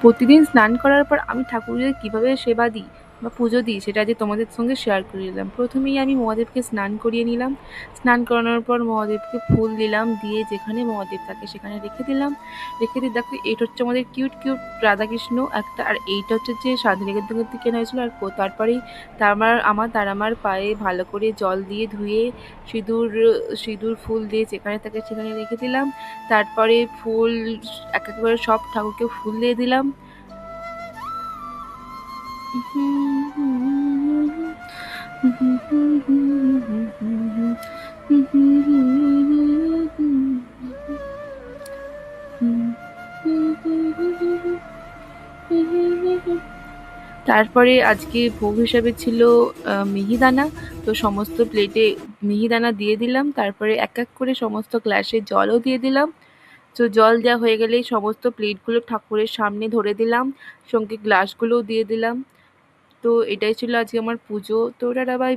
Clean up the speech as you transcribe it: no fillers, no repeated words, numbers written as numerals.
প্রতিদিন স্নান করার পর আমি ঠাকুরের কীভাবে সেবা দিই বা পুজো দিই সেটা আজকে তোমাদের সঙ্গে শেয়ার করে নিলাম। প্রথমেই আমি মহাদেবকে স্নান করিয়ে নিলাম। স্নান করানোর পর মহাদেবকে ফুল দিলাম, দিয়ে যেখানে মহাদেব থাকে সেখানে রেখে দিলাম। রেখে দিয়ে দেখো এইটা হচ্ছে আমাদের কিউট কিউট রাধাকৃষ্ণ একটা, আর এইটা হচ্ছে যে শান্তিনিকেতন থেকে কেনা হয়েছিল। আর তারপরেই আমার পায়ে ভালো করে জল দিয়ে ধুয়ে সিঁদুর সিঁদুর ফুল দিয়ে যেখানে থাকে সেখানে রেখে দিলাম। তারপরে ফুল এক এক করে সব ঠাকুরকে ফুল দিয়ে দিলাম। তারপরে আজকে ভোগ হিসাবে ছিল মিহিদানা। তো সমস্ত প্লেটে মিহিদানা দিয়ে দিলাম। তারপরে এক এক করে সমস্ত গ্লাসে জলও দিয়ে দিলাম। তো জল দেওয়া হয়ে গেলেই সমস্ত প্লেটগুলো ঠাকুরের সামনে ধরে দিলাম, সঙ্গে গ্লাসগুলোও দিয়ে দিলাম। তো এটাই ছিল আজকে আমার পুজো। তো টাটা বাই।